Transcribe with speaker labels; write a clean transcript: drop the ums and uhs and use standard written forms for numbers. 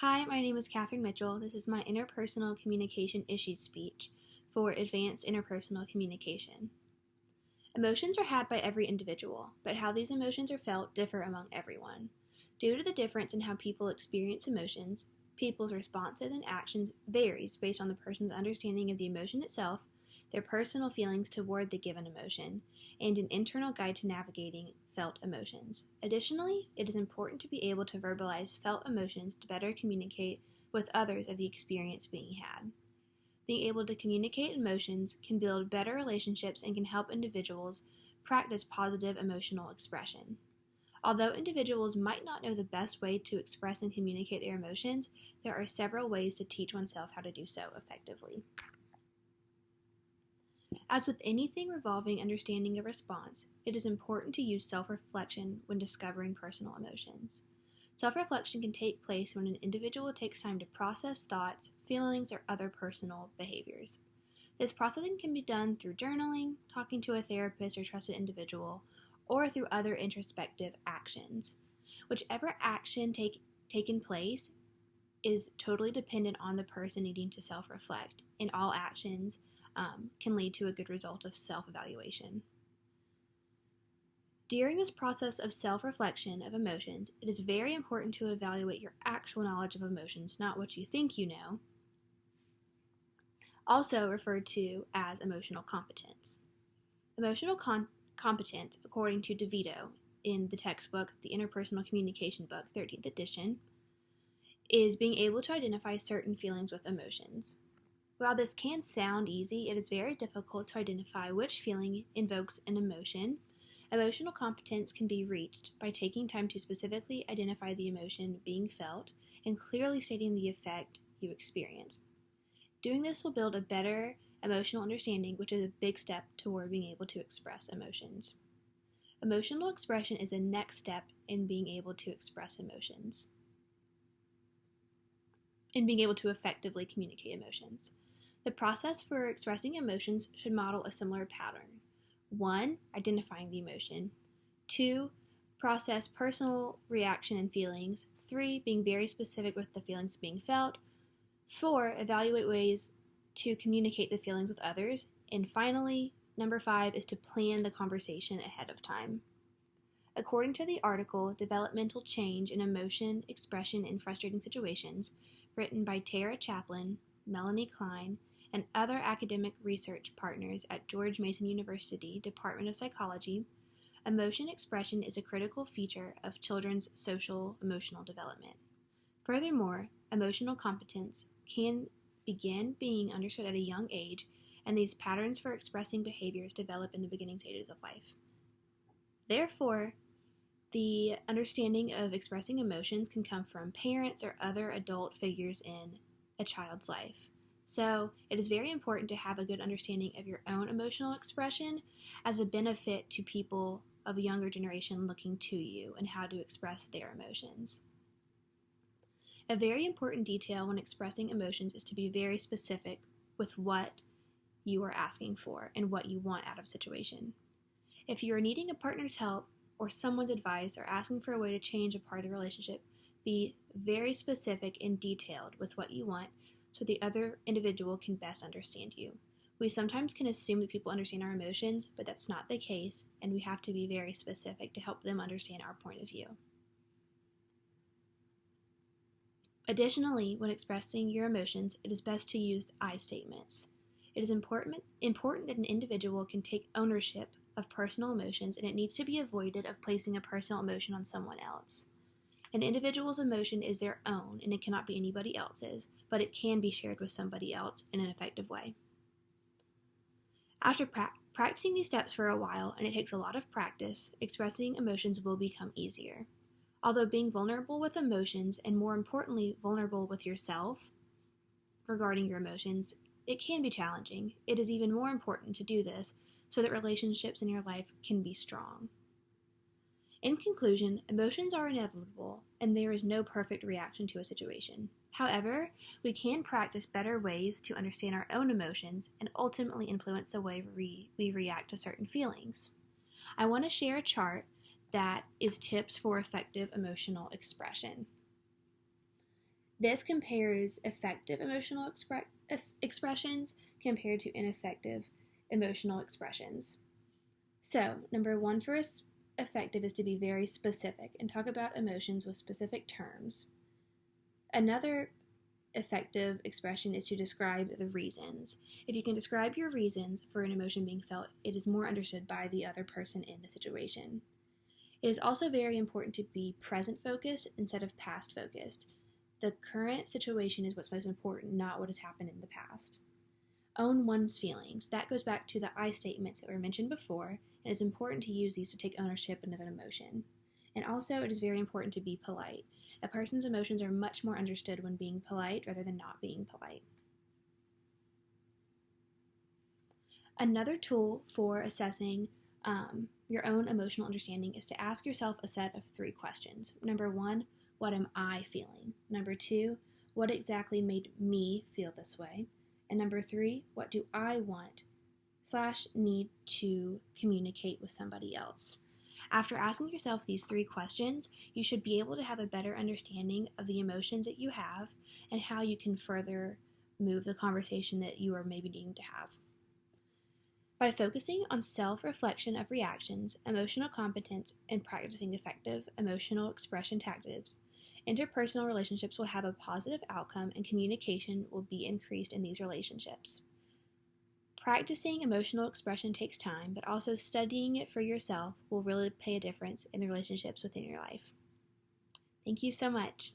Speaker 1: Hi, my name is Catherine Mitchell. This is my interpersonal communication issues speech for advanced interpersonal communication. Emotions are had by every individual, but how these emotions are felt differ among everyone. Due to the difference in how people experience emotions, people's responses and actions varies based on the person's understanding of the emotion itself, their personal feelings toward the given emotion, and an internal guide to navigating felt emotions. Additionally, it is important to be able to verbalize felt emotions to better communicate with others of the experience being had. Being able to communicate emotions can build better relationships and can help individuals practice positive emotional expression. Although individuals might not know the best way to express and communicate their emotions, there are several ways to teach oneself how to do so effectively. As with anything revolving understanding a response, it is important to use self-reflection when discovering personal emotions. Self-reflection can take place when an individual takes time to process thoughts, feelings, or other personal behaviors. This processing can be done through journaling, talking to a therapist or trusted individual, or through other introspective actions. Whichever action taken place is totally dependent on the person needing to self-reflect, and all actions can lead to a good result of self-evaluation. During this process of self-reflection of emotions, it is very important to evaluate your actual knowledge of emotions, not what you think you know, also referred to as emotional competence. Emotional competence, according to DeVito in the textbook, the Interpersonal Communication book, 13th edition, is being able to identify certain feelings with emotions. While this can sound easy, it is very difficult to identify which feeling invokes an emotion. Emotional competence can be reached by taking time to specifically identify the emotion being felt and clearly stating the effect you experience. Doing this will build a better emotional understanding, which is a big step toward being able to express emotions. Emotional expression is a next step in being able to express emotions and being able to effectively communicate emotions. The process for expressing emotions should model a similar pattern. 1. Identifying the emotion. 2. Process personal reaction and feelings. 3. Being very specific with the feelings being felt. 4. Evaluate ways to communicate the feelings with others. And finally, number 5 is to plan the conversation ahead of time. According to the article, Developmental Change in Emotion, Expression in Frustrating Situations, written by Tara Chaplin, Melanie Klein, and other academic research partners at George Mason University Department of Psychology, emotion expression is a critical feature of children's social emotional development. Furthermore, emotional competence can begin being understood at a young age, and these patterns for expressing behaviors develop in the beginning stages of life. Therefore, the understanding of expressing emotions can come from parents or other adult figures in a child's life. So it is very important to have a good understanding of your own emotional expression as a benefit to people of a younger generation looking to you and how to express their emotions. A very important detail when expressing emotions is to be very specific with what you are asking for and what you want out of a situation. If you are needing a partner's help or someone's advice or asking for a way to change a part of the relationship, be very specific and detailed with what you want so the other individual can best understand you. We sometimes can assume that people understand our emotions, but that's not the case, and we have to be very specific to help them understand our point of view. Additionally, when expressing your emotions, it is best to use I statements. It is important that an individual can take ownership of personal emotions, and it needs to be avoided of placing a personal emotion on someone else. An individual's emotion is their own, and it cannot be anybody else's, but it can be shared with somebody else in an effective way. After practicing these steps for a while, and it takes a lot of practice, expressing emotions will become easier. Although being vulnerable with emotions, and more importantly, vulnerable with yourself regarding your emotions, it can be challenging. It is even more important to do this so that relationships in your life can be strong. In conclusion, emotions are inevitable, and there is no perfect reaction to a situation. However, we can practice better ways to understand our own emotions and ultimately influence the way we react to certain feelings. I want to share a chart that is tips for effective emotional expression. This compares effective emotional expressions compared to ineffective emotional expressions. So, number one for effective is to be very specific and talk about emotions with specific terms. Another effective expression is to describe the reasons. If you can describe your reasons for an emotion being felt, it is more understood by the other person in the situation. It is also very important to be present focused instead of past focused. The current situation is what's most important, not what has happened in the past. Own one's feelings. That goes back to the I statements that were mentioned before, and it's important to use these to take ownership of an emotion. And also, it is very important to be polite. A person's emotions are much more understood when being polite rather than not being polite. Another tool for assessing your own emotional understanding is to ask yourself a set of 3 questions. Number 1, what am I feeling? Number 2, what exactly made me feel this way? And number 3, what do I want / need to communicate with somebody else? After asking yourself these 3 questions, you should be able to have a better understanding of the emotions that you have and how you can further move the conversation that you are maybe needing to have. By focusing on self-reflection of reactions, emotional competence, and practicing effective emotional expression tactics, interpersonal relationships will have a positive outcome and communication will be increased in these relationships. Practicing emotional expression takes time, but also studying it for yourself will really pay a difference in the relationships within your life. Thank you so much.